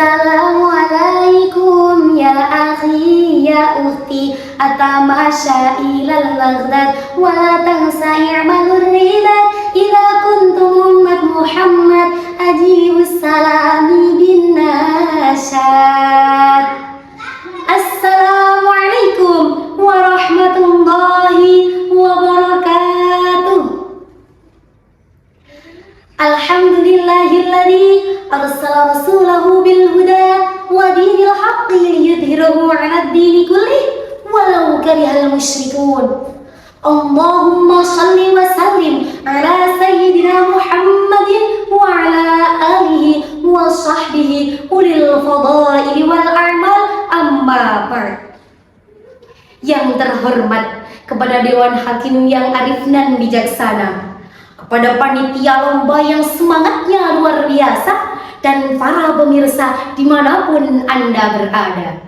Assalamualaikum ya akhi ya ukhti, atamasya ilal maghdad wa la tansa i'malur ribat, idza kuntum ummat Muhammad ajibus salami bin nasyad. Assalamualaikum warahmatullahi wabarakatuh. Alhamdulillahilladzi arsala rasulahu bil huda wa dinil haqqi liyudhhirahu 'ala ad-dini kullih walau karihal musyrikun. Allahumma shalli wa sallim ala sayyidina Muhammadin wa ala alihi wa sahbihi ulil fadaili wal a'mal, amma ba'd. Yang terhormat kepada Dewan Hakim yang arif dan bijaksana, kepada panitia lomba yang semangatnya luar biasa, dan para pemirsa dimanapun Anda berada.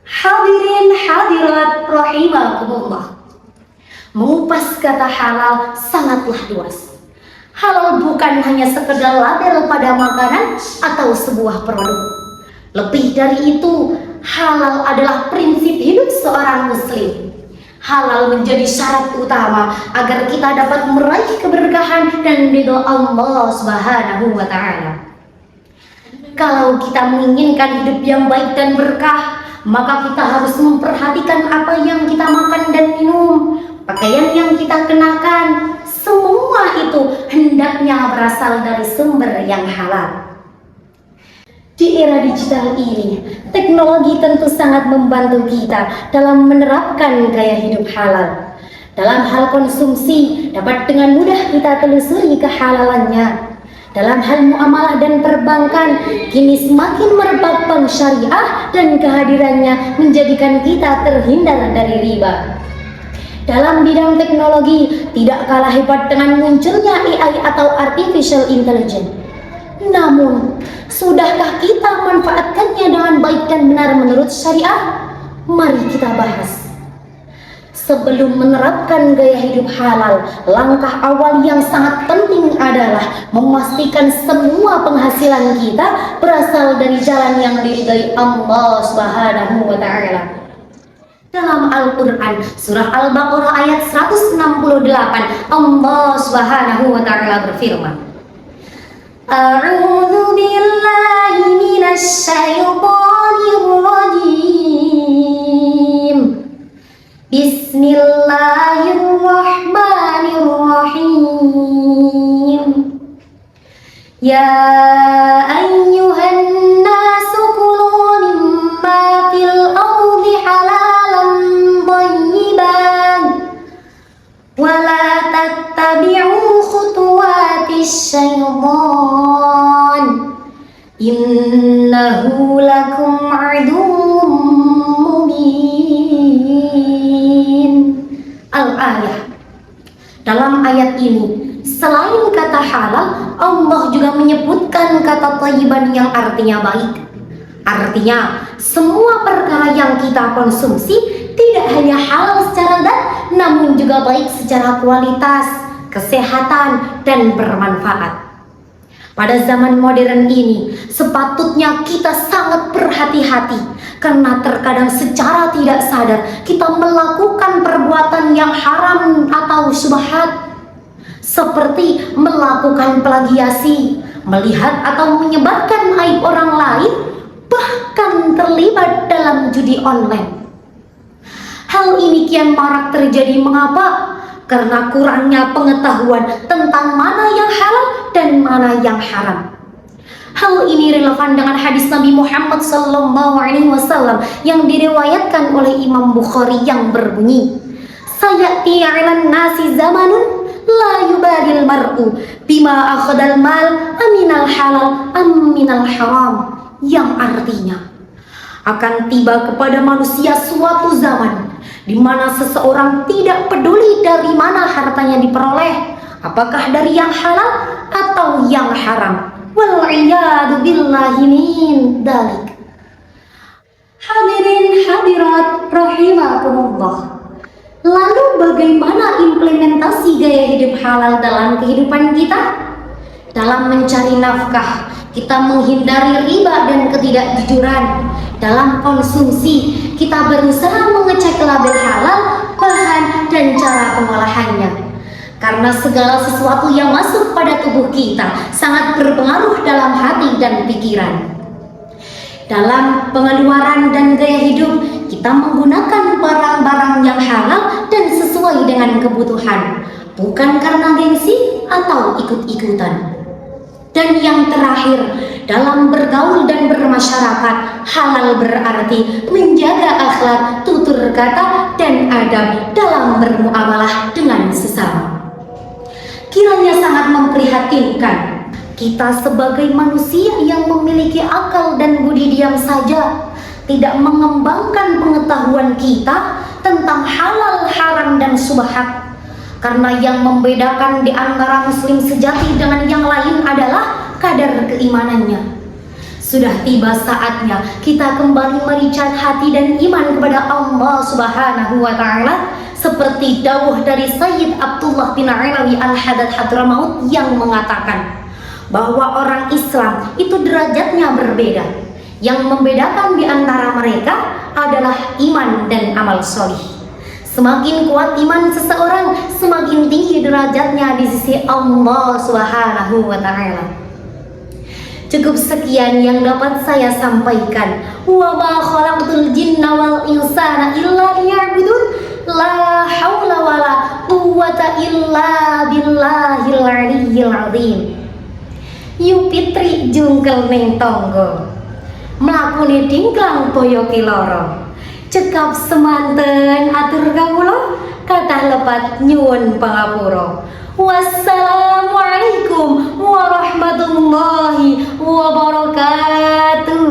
Hadirin hadirat rahimakumullah. Mengupas kata halal sangatlah luas. Halal bukan hanya sekedar label pada makanan atau sebuah produk. Lebih dari itu, halal adalah prinsip hidup seorang muslim. Halal menjadi syarat utama agar kita dapat meraih keberkahan dan ridho Allah Subhanahu wa Ta'ala. Kalau kita menginginkan hidup yang baik dan berkah, maka kita harus memperhatikan apa yang kita makan dan minum, pakaian yang kita kenakan. Semua itu hendaknya berasal dari sumber yang halal. Di era digital ini, teknologi tentu sangat membantu kita dalam menerapkan gaya hidup halal. Dalam hal konsumsi, dapat dengan mudah kita telusuri kehalalannya. Dalam hal muamalah dan perbankan, kini semakin merebak bank syariah dan kehadirannya menjadikan kita terhindar dari riba. Dalam bidang teknologi, tidak kalah hebat dengan munculnya AI atau Artificial Intelligence. Namun, sudahkah kita memanfaatkannya dengan baik dan benar menurut syariah? Mari kita bahas. Sebelum menerapkan gaya hidup halal, langkah awal yang sangat penting adalah memastikan semua penghasilan kita berasal dari jalan yang diridhai Allah Subhanahu wa Ta'ala. Dalam Al-Quran, surah Al-Baqarah ayat 168, Allah Subhanahu wa Ta'ala berfirman, A'udzu billahi minasy syaithanir rajim. Bismillahirrahmanirrahim. Ya ayyuhan nasu kulu mimma fil ardi halalan thayyiban wa la tattabi'u khutuwatis syaitan innahu lakum aduwwum mubin. Al-ayah. Dalam ayat ini, selain kata halal, Allah juga menyebutkan kata thayyiban yang artinya baik. Artinya, semua perkara yang kita konsumsi tidak hanya halal secara zat, namun juga baik secara kualitas, kesehatan, dan bermanfaat. Pada zaman modern ini, sepatutnya kita sangat berhati-hati karena terkadang secara tidak sadar kita melakukan perbuatan yang haram atau syubhat, seperti melakukan plagiasi, melihat atau menyebarkan aib orang lain, bahkan terlibat dalam judi online. Hal ini kian marak terjadi. Mengapa? Karena kurangnya pengetahuan tentang mana yang halal dan mana yang haram. Hal ini relevan dengan hadis Nabi Muhammad SAW yang diriwayatkan oleh Imam Bukhari yang berbunyi, Sayati 'alan nasi zamanun la yubadil mar'u bima akhadal mal aminal halal aminal haram, yang artinya akan tiba kepada manusia suatu zaman di mana seseorang tidak peduli dari mana hartanya diperoleh, apakah dari yang halal atau yang haram. Wal'iyadu billahi min dalik. Hadirin hadirat rahimakumullah. Lalu bagaimana implementasi gaya hidup halal dalam kehidupan kita? Dalam mencari nafkah, Kita menghindari riba dan ketidakjujuran. Dalam konsumsi, kita berusaha mengecek label halal, bahan, dan cara pengolahannya. Karena segala sesuatu yang masuk pada tubuh kita sangat berpengaruh dalam hati dan pikiran. Dalam pengeluaran dan gaya hidup, kita menggunakan barang-barang yang halal dan sesuai dengan kebutuhan, bukan karena gengsi atau ikut-ikutan. Dan yang terakhir, dalam bergaul dan bermasyarakat, halal berarti menjaga akhlak, tutur kata, dan adab dalam bermuamalah dengan sesama. Kiranya sangat memprihatinkan, kita sebagai manusia yang memiliki akal dan budi diam saja tidak mengembangkan pengetahuan kita tentang halal, haram, dan subhat. Karena yang membedakan di antara muslim sejati dengan yang lain adalah kadar keimanannya. Sudah tiba saatnya kita kembali mericat hati dan iman kepada Allah Subhanahu wa Ta'ala, seperti dawuh dari Sayyid Abdullah bin Alawi Al-Haddad Hadramaut yang mengatakan bahwa orang Islam itu derajatnya berbeda. Yang membedakan di antara mereka adalah iman dan amal solih. Semakin kuat iman seseorang, semakin tinggi derajatnya di sisi Allah Subhanahu wa Ta'ala. Cukup sekian yang dapat saya sampaikan. Wa ma khalaqtul jinna wal insana illa liya'budun. La haula wala quwwata illa billahil aliyyil azim. Yu Pitri jungkel ning tangga, mlakune dingklang boyo kiloro. Cekap semanten atur kawula, kathah lepat nyuwun pangapura. Wassalamualaikum warahmatullahi wabarakatuh.